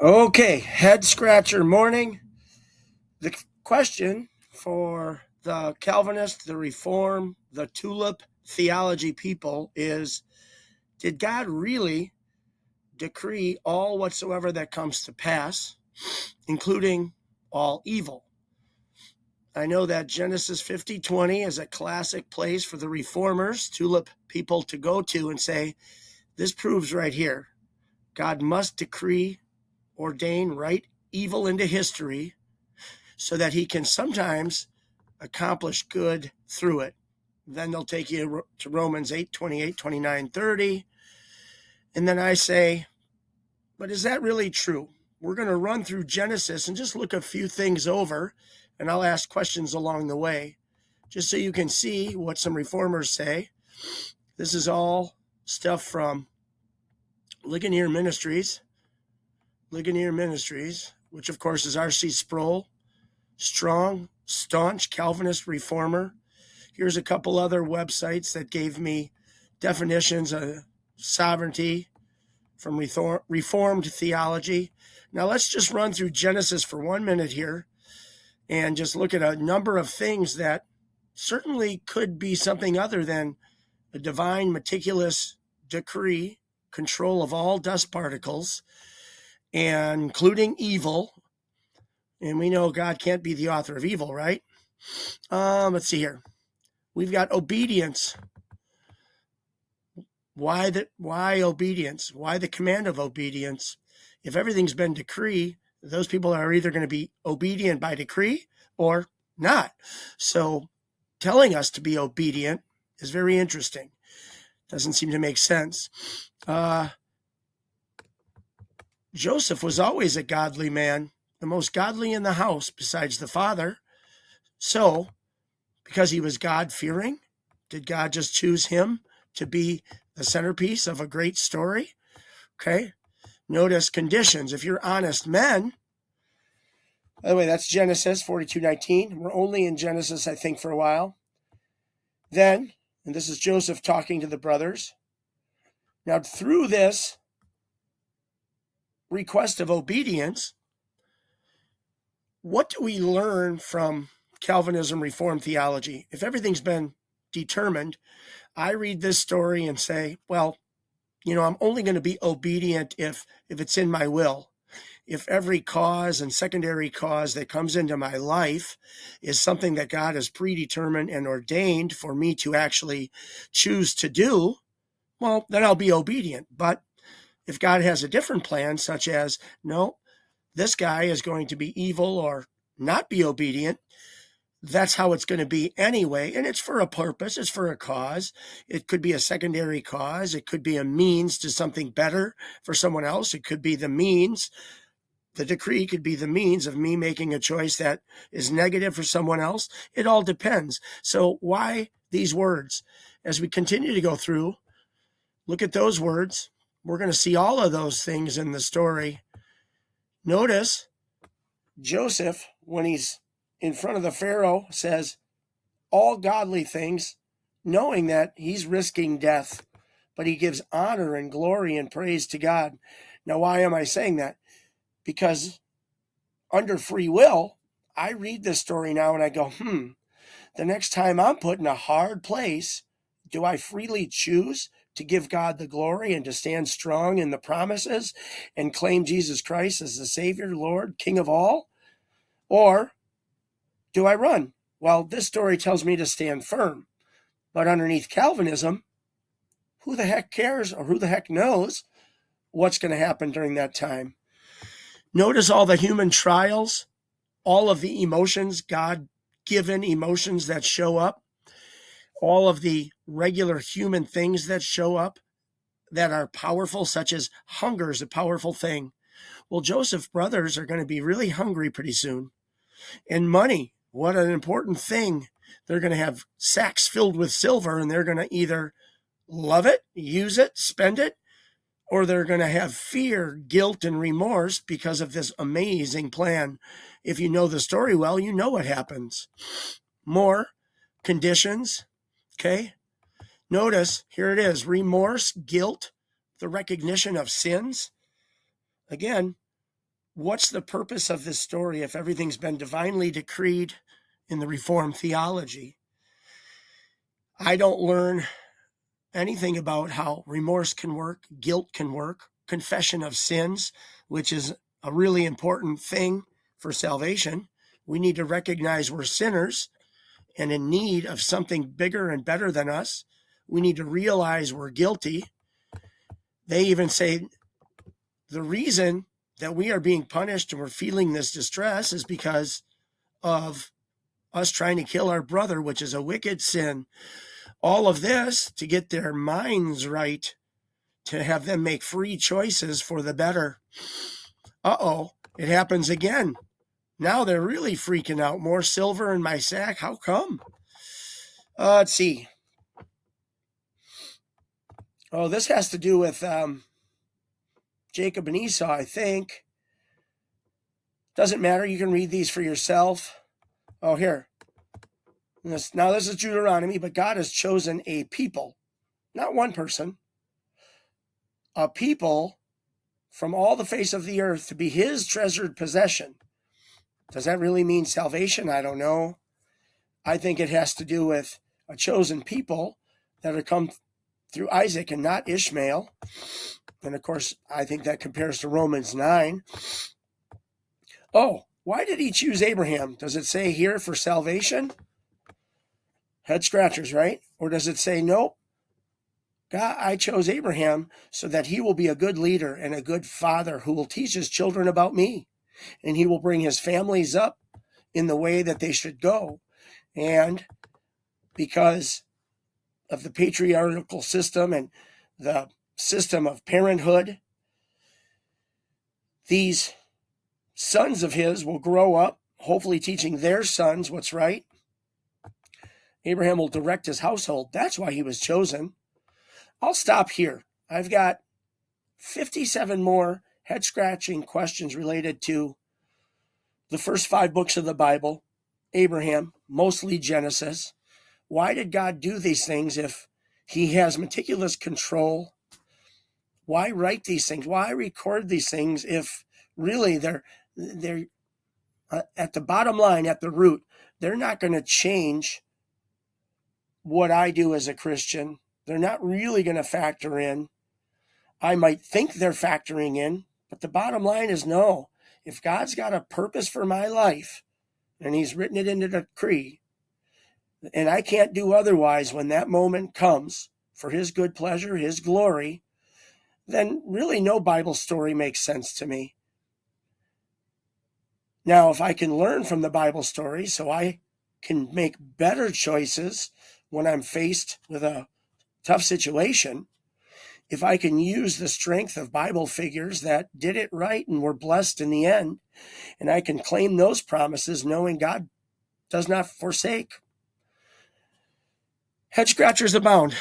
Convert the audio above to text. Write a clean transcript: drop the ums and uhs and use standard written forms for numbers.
Okay, head scratcher morning. The question for the Calvinist, the Reform, the Tulip theology people is, did God really decree all whatsoever that comes to pass, including all evil? I know that Genesis 50:20 is a classic place for the Reformers, Tulip people, to go to and say, this proves right here, God must decree, ordain, write evil into history so that he can sometimes accomplish good through it. Then they'll take you to Romans 8:28, 29, 30. And then I say, but is that really true? We're going to run through Genesis and just look a few things over, and I'll ask questions along the way, just so you can see what some reformers say. This is all stuff from Ligonier Ministries, which of course is R.C. Sproul, strong, staunch Calvinist reformer. Here's a couple other websites that gave me definitions of sovereignty from Reformed theology. Now let's just run through Genesis for 1 minute here and just look at a number of things that certainly could be something other than a divine meticulous decree, control of all dust particles, and including evil. And we know God can't be the author of evil, right? Let's see here. We've got obedience. Why obedience? Why the command of obedience? If everything's been decree, those people are either going to be obedient by decree or not. So telling us to be obedient is very interesting. Doesn't seem to make sense. Joseph was always a godly man, the most godly in the house besides the father. So, because he was God-fearing, did God just choose him to be the centerpiece of a great story? Okay. Notice conditions. If you're honest men, by the way, that's Genesis 42:19. We're only in Genesis, I think, for a while. Then, and this is Joseph talking to the brothers. Now, through this request of obedience, what do we learn from Calvinism, Reformed theology? If everything's been determined, I read this story and say, well, I'm only going to be obedient if it's in my will. If every cause and secondary cause that comes into my life is something that God has predetermined and ordained for me to actually choose to do, well, then I'll be obedient. But if God has a different plan, such as, no, this guy is going to be evil or not be obedient, that's how it's going to be anyway. And it's for a purpose. It's for a cause. It could be a secondary cause. It could be a means to something better for someone else. It could be the means. The decree could be the means of me making a choice that is negative for someone else. It all depends. So why these words? As we continue to go through, look at those words. We're going to see all of those things in the story. Notice Joseph, when he's in front of the Pharaoh, says all godly things, knowing that he's risking death, but he gives honor and glory and praise to God. Now, why am I saying that? Because under free will, I read this story now and I go, the next time I'm put in a hard place, do I freely choose to give God the glory and to stand strong in the promises and claim Jesus Christ as the Savior, Lord, King of all? Or do I run? Well, this story tells me to stand firm. But underneath Calvinism, who the heck cares or who the heck knows what's going to happen during that time? Notice all the human trials, all of the emotions, God-given emotions that show up, all of the regular human things that show up that are powerful, such as hunger is a powerful thing. Well, Joseph's brothers are going to be really hungry pretty soon. And money, what an important thing. They're going to have sacks filled with silver, and they're going to either love it, use it, spend it, or they're going to have fear, guilt, and remorse because of this amazing plan. If you know the story well, you know what happens. More conditions, okay? Notice, here it is, remorse, guilt, the recognition of sins. Again, what's the purpose of this story if everything's been divinely decreed in the Reformed theology? I don't learn anything about how remorse can work, guilt can work, confession of sins, which is a really important thing for salvation. We need to recognize we're sinners and in need of something bigger and better than us. We need to realize we're guilty. They even say the reason that we are being punished and we're feeling this distress is because of us trying to kill our brother, which is a wicked sin. All of this to get their minds right, to have them make free choices for the better. It happens again. Now they're really freaking out. More silver in my sack. How come? Let's see. Oh, this has to do with Jacob and Esau, I think. Doesn't matter. You can read these for yourself. Oh, here. Now this is Deuteronomy, but God has chosen a people, not one person, a people from all the face of the earth to be his treasured possession. Does that really mean salvation? I don't know. I think it has to do with a chosen people that have come through Isaac and not Ishmael. And of course, I think that compares to Romans 9. Oh, why did he choose Abraham? Does it say here for salvation? Head scratchers, right? Or does it say, nope, God, I chose Abraham so that he will be a good leader and a good father who will teach his children about me. And he will bring his families up in the way that they should go. And because of the patriarchal system and the system of parenthood, these sons of his will grow up, hopefully teaching their sons what's right. Abraham will direct his household. That's why he was chosen. I'll stop here. I've got 57 more head-scratching questions related to the first 5 books of the Bible, Abraham, mostly Genesis. Why did God do these things if he has meticulous control? Why write these things? Why record these things if really they're at the bottom line, at the root, they're not going to change what I do as a Christian. They're not really going to factor in. I might think they're factoring in, but the bottom line is no. If God's got a purpose for my life, and he's written it into the decree, and I can't do otherwise when that moment comes for his good pleasure, his glory, then really no Bible story makes sense to me. Now, if I can learn from the Bible story so I can make better choices when I'm faced with a tough situation, if I can use the strength of Bible figures that did it right and were blessed in the end, and I can claim those promises knowing God does not forsake. Head scratchers abound.